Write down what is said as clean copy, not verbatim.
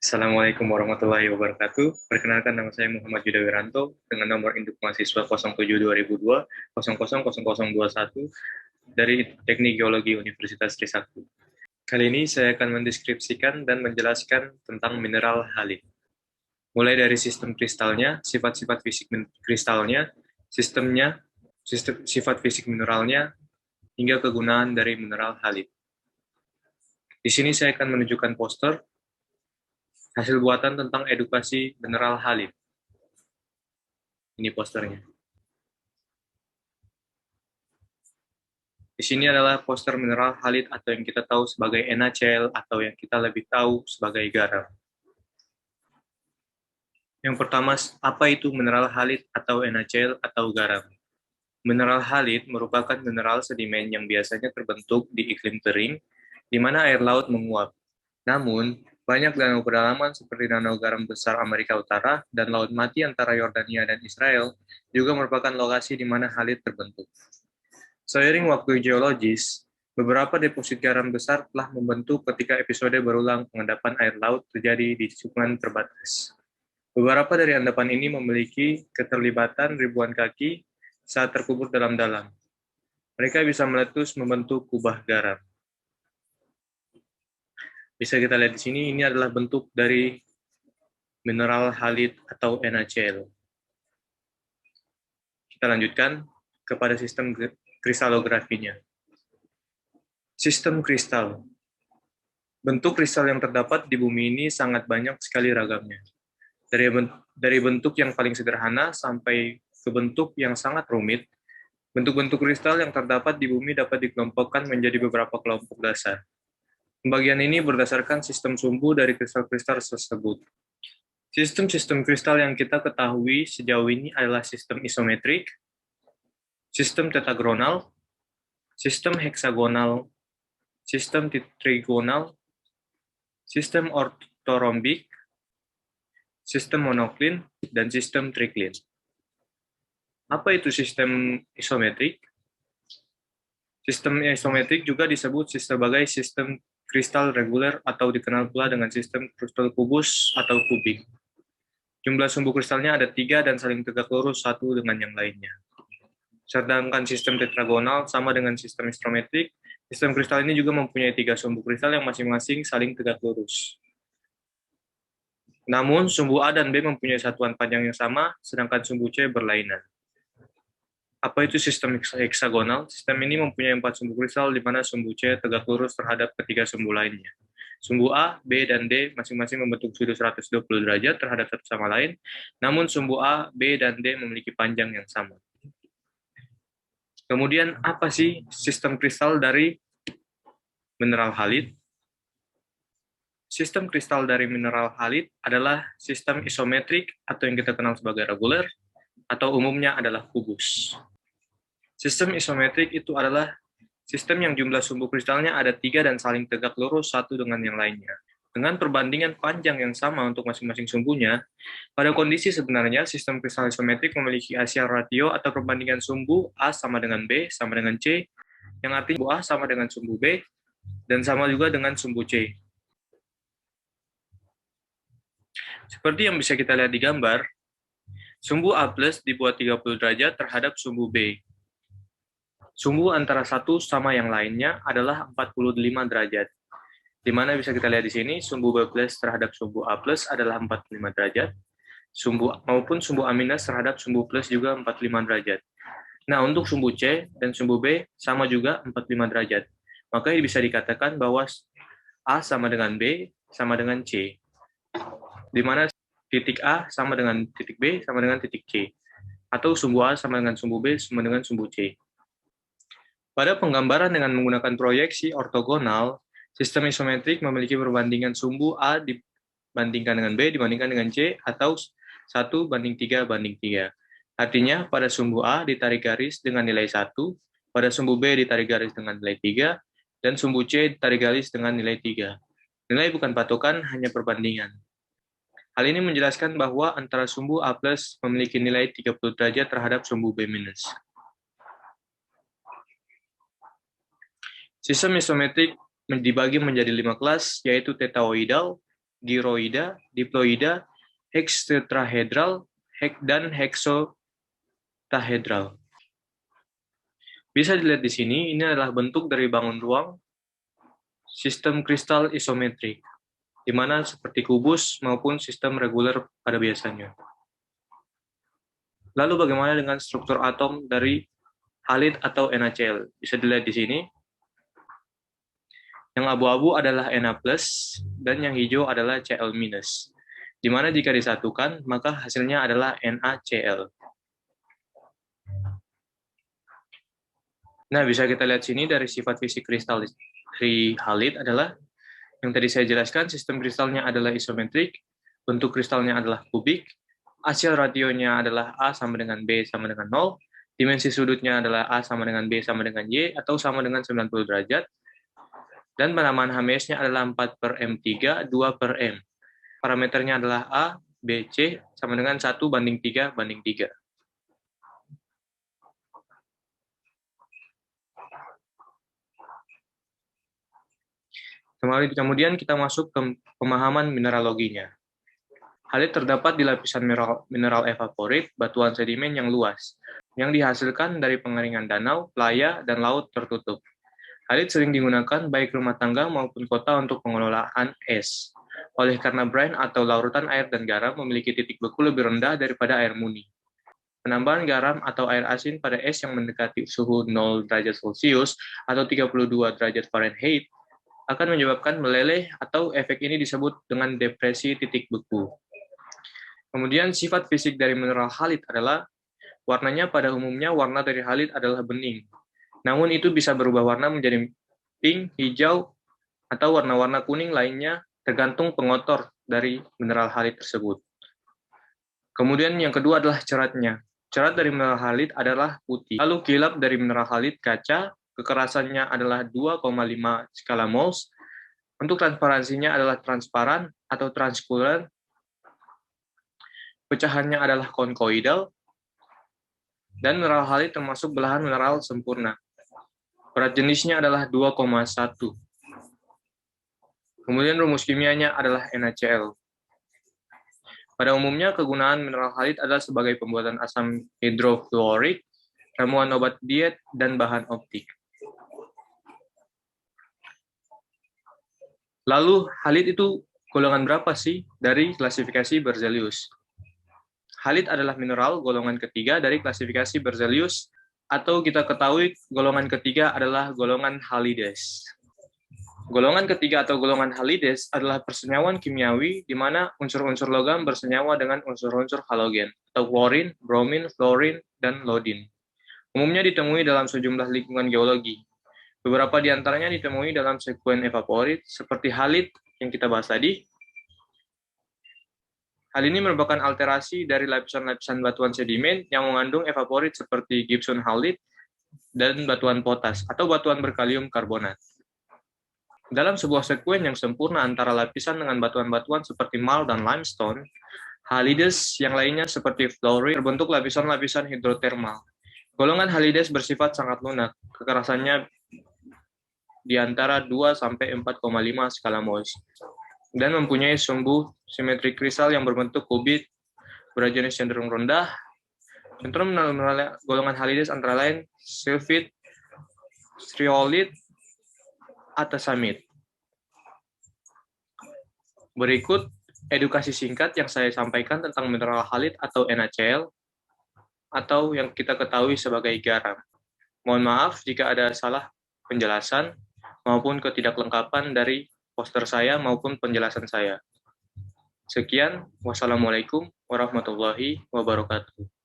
Assalamualaikum warahmatullahi wabarakatuh. Perkenalkan, nama saya Muhammad Yuda Wiranto dengan nomor induk mahasiswa 07-2002 000021 dari Teknik Geologi Universitas Trisakti. Kali ini saya akan mendeskripsikan dan menjelaskan tentang mineral halid. Mulai dari sistem kristalnya, sifat-sifat fisik kristalnya, sistemnya, sifat fisik mineralnya, hingga kegunaan dari mineral halid. Di sini saya akan menunjukkan poster hasil buatan tentang edukasi mineral halid. Ini posternya. Di sini adalah poster mineral halid atau yang kita tahu sebagai NaCl atau yang kita lebih tahu sebagai garam. Yang pertama, apa itu mineral halid atau NaCl atau garam? Mineral halid merupakan mineral sedimen yang biasanya terbentuk di iklim kering, di mana air laut menguap. Namun, banyak danau pedalaman seperti Danau Garam Besar Amerika Utara dan Laut Mati antara Yordania dan Israel juga merupakan lokasi di mana halid terbentuk. Seiring waktu geologis, beberapa deposit garam besar telah membentuk ketika episode berulang pengendapan air laut terjadi di tikungan terbatas. Beberapa dari endapan ini memiliki keterlibatan ribuan kaki saat terkubur dalam-dalam. Mereka bisa meletus membentuk kubah garam. Bisa kita lihat di sini, ini adalah bentuk dari mineral halid atau NaCl. Kita lanjutkan kepada sistem kristalografinya. Sistem kristal. Bentuk kristal yang terdapat di bumi ini sangat banyak sekali ragamnya. Dari bentuk yang paling sederhana sampai ke bentuk yang sangat rumit, bentuk-bentuk kristal yang terdapat di bumi dapat dikelompokkan menjadi beberapa kelompok dasar. Pembagian ini berdasarkan sistem sumbu dari kristal-kristal tersebut. Sistem-sistem kristal yang kita ketahui sejauh ini adalah sistem isometrik, sistem tetagonal, sistem heksagonal, sistem trigonal, sistem ortorombik, sistem monoklin, dan sistem triklin. Apa itu sistem isometrik? Sistem isometrik juga disebut sebagai sistem kristal reguler atau dikenal pula dengan sistem kristal kubus atau kubik. Jumlah sumbu kristalnya ada 3 dan saling tegak lurus satu dengan yang lainnya. Sedangkan sistem tetragonal sama dengan sistem isometrik, sistem kristal ini juga mempunyai 3 sumbu kristal yang masing-masing saling tegak lurus. Namun, sumbu A dan B mempunyai satuan panjang yang sama, sedangkan sumbu C berlainan. Apa itu sistem heksagonal? Sistem ini mempunyai 4 sumbu kristal, di mana sumbu C tegak lurus terhadap ketiga sumbu lainnya. Sumbu A, B, dan D masing-masing membentuk sudut 120 derajat terhadap satu sama lain, namun sumbu A, B, dan D memiliki panjang yang sama. Kemudian, apa sih sistem kristal dari mineral halid? Sistem kristal dari mineral halid adalah sistem isometrik atau yang kita kenal sebagai reguler, atau umumnya adalah kubus. Sistem isometrik itu adalah sistem yang jumlah sumbu kristalnya ada 3 dan saling tegak lurus satu dengan yang lainnya. Dengan perbandingan panjang yang sama untuk masing-masing sumbunya, pada kondisi sebenarnya sistem kristal isometrik memiliki Asial ratio atau perbandingan sumbu A sama dengan B sama dengan C, yang artinya sumbu A sama dengan sumbu B, dan sama juga dengan sumbu C. Seperti yang bisa kita lihat di gambar, sumbu A plus dibuat 30 derajat terhadap sumbu B. Sumbu antara satu sama yang lainnya adalah 45 derajat. Di mana bisa kita lihat di sini, sumbu B plus terhadap sumbu A plus adalah 45 derajat, maupun sumbu A minus terhadap sumbu plus juga 45 derajat. Nah, untuk sumbu C dan sumbu B sama juga 45 derajat. Maka bisa dikatakan bahwa A sama dengan B sama dengan C. Di mana titik A sama dengan titik B sama dengan titik C. Atau sumbu A sama dengan sumbu B sama dengan sumbu C. Pada penggambaran dengan menggunakan proyeksi ortogonal, sistem isometrik memiliki perbandingan sumbu A dibandingkan dengan B dibandingkan dengan C atau 1:3:3. Artinya, pada sumbu A ditarik garis dengan nilai 1, pada sumbu B ditarik garis dengan nilai 3, dan sumbu C ditarik garis dengan nilai 3. Nilai bukan patokan, hanya perbandingan. Hal ini menjelaskan bahwa antara sumbu A plus memiliki nilai 30 derajat terhadap sumbu B minus. Sistem isometrik dibagi menjadi 5 kelas, yaitu tetaoidal, gyroida, diploida, hextetrahedral, dan hexotahedral. Bisa dilihat di sini, ini adalah bentuk dari bangun ruang sistem kristal isometrik, di mana seperti kubus maupun sistem reguler pada biasanya. Lalu bagaimana dengan struktur atom dari halid atau NaCl? Bisa dilihat di sini. Yang abu-abu adalah Na+, dan yang hijau adalah Cl-, di mana jika disatukan, maka hasilnya adalah NaCl. Nah, bisa kita lihat sini dari sifat fisik kristal dari halid adalah, yang tadi saya jelaskan, sistem kristalnya adalah isometrik, bentuk kristalnya adalah kubik, hasil rationya adalah A sama dengan B sama dengan 0, dimensi sudutnya adalah A sama dengan B sama dengan Y, atau sama dengan 90 derajat, dan penamaan HMS-nya adalah 4/M3, 2/M. Parameternya adalah A, B, C, sama dengan 1:3/3. Kemudian kita masuk ke pemahaman mineraloginya. Halid terdapat di lapisan mineral evaporit, batuan sedimen yang luas, yang dihasilkan dari pengeringan danau, playa, dan laut tertutup. Halid sering digunakan baik rumah tangga maupun kota untuk pengelolaan es. Oleh karena brine atau larutan air dan garam memiliki titik beku lebih rendah daripada air murni. Penambahan garam atau air asin pada es yang mendekati suhu 0 derajat Celcius atau 32 derajat Fahrenheit akan menyebabkan meleleh, atau efek ini disebut dengan depresi titik beku. Kemudian sifat fisik dari mineral halid adalah warnanya pada umumnya warna dari halid adalah bening. Namun itu bisa berubah warna menjadi pink, hijau, atau warna-warna kuning lainnya tergantung pengotor dari mineral halid tersebut. Kemudian yang kedua adalah ceratnya. Cerat dari mineral halid adalah putih. Lalu kilap dari mineral halid kaca, kekerasannya adalah 2,5 skala moles. Untuk transparansinya adalah transparan atau transparent. Pecahannya adalah konkoidal. Dan mineral halid termasuk belahan mineral sempurna. Berat jenisnya adalah 2,1. Kemudian rumus kimianya adalah NaCl. Pada umumnya, kegunaan mineral halid adalah sebagai pembuatan asam hidrofluorik, ramuan obat diet, dan bahan optik. Lalu, halid itu golongan berapa sih dari klasifikasi Berzelius? Halid adalah mineral golongan ketiga dari klasifikasi Berzelius, atau kita ketahui golongan ketiga adalah golongan halides. Golongan ketiga atau golongan halides adalah persenyawan kimiawi di mana unsur-unsur logam bersenyawa dengan unsur-unsur halogen, atau klorin, bromin, fluorin, dan iodin. Umumnya ditemui dalam sejumlah lingkungan geologi. Beberapa di antaranya ditemui dalam sekuen evaporit, seperti halid yang kita bahas tadi. Hal ini merupakan alterasi dari lapisan-lapisan batuan sedimen yang mengandung evaporit seperti gypsum halid dan batuan potas atau batuan berkalium karbonat. Dalam sebuah sekuen yang sempurna antara lapisan dengan batuan-batuan seperti marl dan limestone, halides yang lainnya seperti fluorite terbentuk lapisan-lapisan hidrotermal. Golongan halides bersifat sangat lunak, kekerasannya di antara 2-4,5 skala moles, dan mempunyai sumbu simetri kristal yang berbentuk kubit, berat jenis cenderung rendah. Sentrum golongan halides antara lain silfit, striolit, atasamid. Berikut edukasi singkat yang saya sampaikan tentang mineral halid atau NaCl, atau yang kita ketahui sebagai garam. Mohon maaf jika ada salah penjelasan maupun ketidaklengkapan dari poster saya maupun penjelasan saya. Sekian, wassalamualaikum warahmatullahi wabarakatuh.